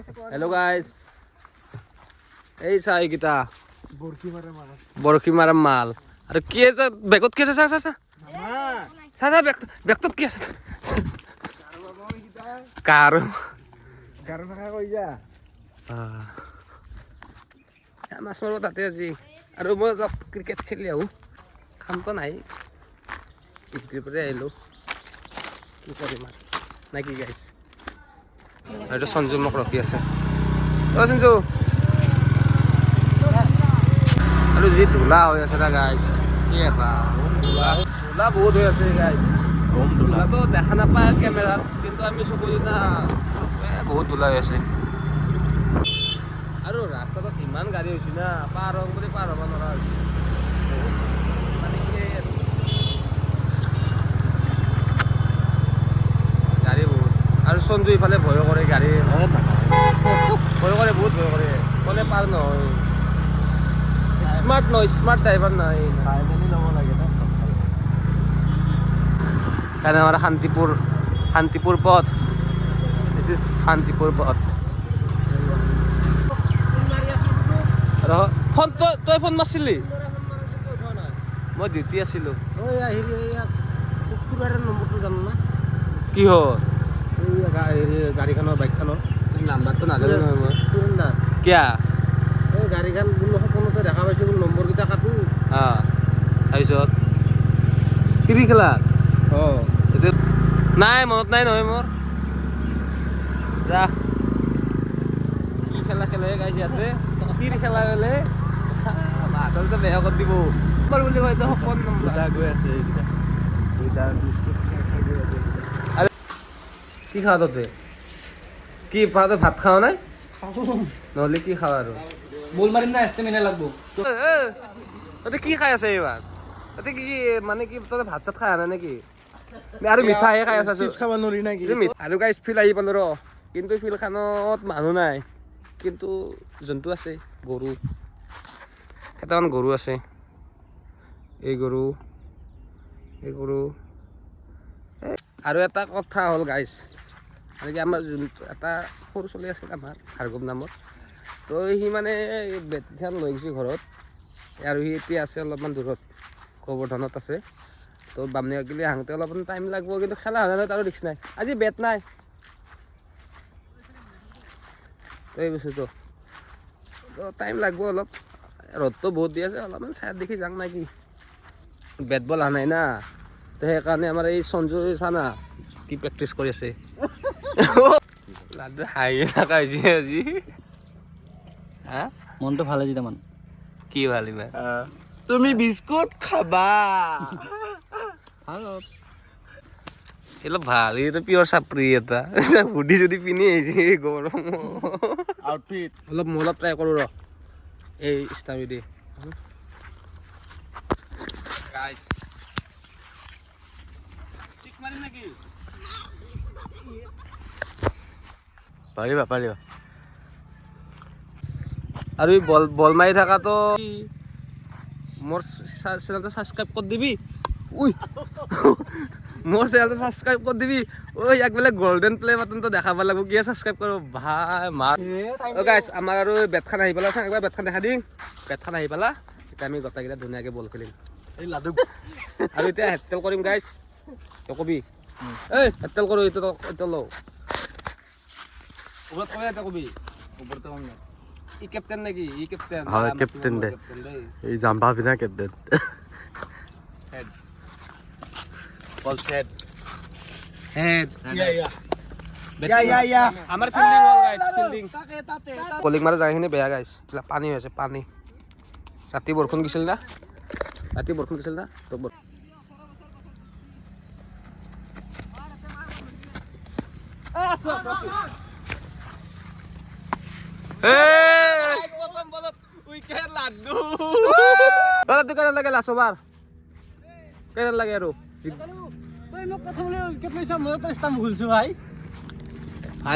hello guys এই চাই কিটা বৰশী মাৰা মাল আৰু কি আছে বেগত কি আছে চা চা চা চা চা বেগত কি আছে কাৰ ভাষা কৈ যা মাছ মাৰিব তাতে আজি আৰু মই অলপ ক্ৰিকেট খেলি আহোঁ কামটো নাই ইফটিৰ পৰা আহিলোঁ কি কৰিম আৰু নাই কি গাইছ এইটো সঞ্জু মোক ৰখি আছে অ সঞ্জু আৰু যি ধূলা হৈ আছে না গাইছ কি এটা ধূলা বহুত হৈ আছে গাইছ ধূলাটো দেখা নাপায় কেমেৰাত কিন্তু আমি চকুৰ দিনা বহুত ধূলা হৈ আছে আৰু ৰাস্তাটোত ইমান গাড়ী হৈছে না পাৰ হ'ম বুলি পাৰ হ'ব নোৱাৰা হৈছে মানে কি গাড়ী বহুত আৰু সঞ্জু ইফালে ভয় কৰে গাড়ী ভয় কৰে বহুত ভয় কৰে ক'লে পাৰ নহয় স্মাৰ্ট নহয় স্মাৰ্ট ড্ৰাইভাৰ নাই চাই মেলি ল'ব লাগে ন কাৰণে আমাৰ শান্তিপুৰ পথ দিছ ইজ শান্তিপুৰ পথ ফোন তই ফোন মাৰিছিলি মই ডিউটি আছিলোঁ নম্বৰটো জানো না কি হ'ল গাড়ীখনৰ বাইকখনৰ নাম্বাৰটো নাজানো নহয় মই কিয়া এই গাড়ীখন বোলো সপোনতে দেখা পাইছোঁ বোলো নম্বৰকেইটা কাটো তাৰপিছত তিৰি খেলা এইটো নাই মনত নাই নহয় মোৰ যা কি খেলা খেলে গাইছে ইয়াতে তিৰি খেলা বোলে ভাততে বেয়া কৰি দিব নম্বৰ বুলি কয় সপোন নম্বৰ গৈ আছে এইকেইটা বিস্কুট কি খাৱ তহঁতে কি তহঁতে ভাত খাৱ নাই নহ'লে কি খাৱ আৰু বল মাৰিম না ষ্টেমিনা লাগব তহঁতে কি খাই আছে এইবাৰ তহঁতে কি মানে কি তহঁতে ভাত চাত খাই আনা নেকি আৰু মিঠাইহে খাই আছা খাব নোৱাৰি নেকি আৰু গাইছ ফিল্ড আহি পালোঁ ৰ কিন্তু ফিল্ডখনত মানুহ নাই কিন্তু জন্তু আছে গৰু কেইটামান গৰু আছে এই গৰু আৰু এটা কথা হ'ল গাইছ মানে কি আমাৰ যোনটো এটা সৰু চলি আছিল আমাৰ ভাৰ্গৱ নামৰ তো সি মানে বেটখন লৈ গৈছে ঘৰত আৰু সি এতিয়া আছে অলপমান দূৰত গোবৰ্ধনত আছে তো বামনি আঁকিলে আহোঁতে অলপমান টাইম লাগিব কিন্তু খেলা হোৱা নাই তাৰো ৰিক্স নাই আজি বেট নাই তো এই বস্তুটো তো টাইম লাগিব অলপ ৰ'দটো বহুত দি আছে অলপমান চাইড দেখি যাওঁ নাই কি বেট বল অহা নাই না তো সেইকাৰণে আমাৰ এই সঞ্জু চানা কি প্ৰেক্টিচ কৰি আছে লাডু হাঁহি থকা হৈছে আজি হা মনটো ভাল আজি তাৰমান কি ভাল ইমান তুমি বিস্কুট খাবা ভাল অলপ ভাল এইটো পিয়ৰ চাপৰি এটা হুডি যদি পিন্ধি আহিছে গৰম আউটফিট অলপ মই অলপ ট্ৰাই কৰোঁ ৰ এই ষ্টাইল দি গাইছ চিক মাৰি নেকি পাৰিবা আৰু বল মাৰি থকাটো মোৰ চেনেলটো ছাবস্ক্ৰাইব কৰি দিবি মোৰ চেনেলটো ছাবস্ক্ৰাইব কৰি দিবি ইয়াক বোলে গল্ডেন প্লে বাটনটো দেখাব লাগিব কিয় ছাবস্ক্ৰাইব কৰোঁ ভাই মাৰ গাইছ আমাৰ আৰু বেটখন আহি পেলা চাওঁ একবাৰ বেটখন দেখা দিম বেটখন আহি পেলা এতিয়া আমি গোটেইকেইটা ধুনীয়াকৈ বল খেলিম এই লাডু আৰু এতিয়া হেডটেল কৰিম গাইছ তই কবি এই হেডটেল কৰোঁ এইটো লওঁ ওপৰত কবি এটা কবি ওপৰতে কম নাই ই কেপ্টেইন নেকি ই কেপ্টেইন হয় কেপ্টেইন দে এই জাম্পা বিনা কেপ্টেইন হেড বল হেড ইয়া আমাৰ ফিল্ডিং হল গাইস ফিল্ডিং কলিং মাৰা জায়খিনি বেয়া গাইস পানী হৈ আছে পানী ৰাতি বৰষুণ দিছিল না তো কেনে লাগে লাছোবাৰ কেনে লাগে আৰু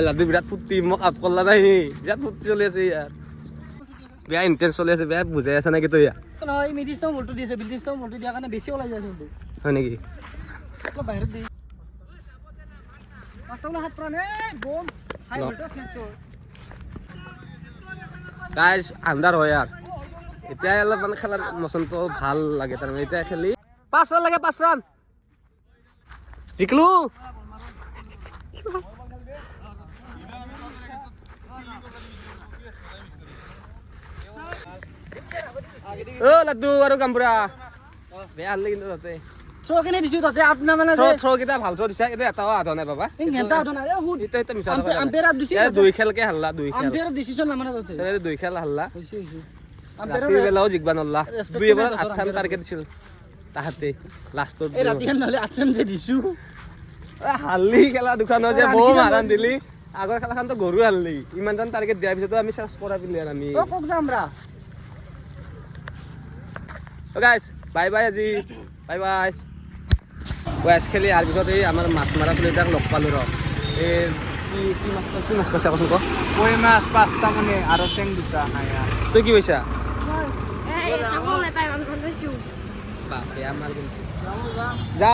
লাডু বিৰাট ফুৰ্তি মোক আউট কৰলা নাই বিৰাট ফুৰ্তি চলি আছে ইয়াৰ বেয়া ইণ্টেন্স চলি আছে বেয়া বুজাই আছে নেকি তই ইয়াৰ হয় নেকি গাইজ আন্ধাৰ হয় আৰু এতিয়া অলপ মানে খেলাৰ মচনটো ভাল লাগে তাৰমানে এতিয়া খেলি 5 ৰান লাগে 5 ৰান জিকলো লাড্ডু আৰু গাম্বুৰা বেয়া হাল্লি কিন্তু তাতে থ্ৰ কেনে দিছো তাতে আপনা মানে থ্ৰ কেইটা ভাল থ্ৰ দিছা কিন্তু এটাও আধা নাই বাবা এটা আধা নাই হুদ এটা মিছা আম্পায়াৰ আপ দিছি দুই খেলকে হাল্লা দুই খেল আম্পায়াৰ ডিসিশন না মানে তাতে দুই খেল হাল্লা আম্পায়াৰ ৰাতি বেলাও জিকবা নল্লা দুই এবাৰ 8 ৰান টাৰ্গেট দিছিল তাহাতে লাষ্টত এই ৰাতি খান নহলে 8 ৰান যে দিছো হাল্লি খেলা দুখান যে বৌ মাৰান দিলি আগৰ খেলাখানতো গৰু হাল্লি ইমান টান টাৰ্গেট দিয়াৰ পিছতো আমি চেষ্টা কৰা প্লেয়াৰ আমি ও কক যামৰা ও গাইস বাই বাই আজি বাই বাই ওয়াইস খেলি আর পিছত এই আমার মাছ মারা চলিটাক লগ পালো র এই কি মাছ কৈছা কচোন ক কই মাছ 5টা মানে আৰু চেং দুটা আয়া তুই কি কৈছা এই কাকলে তাই মান লৈছো বাপে আমাৰ কিন্তু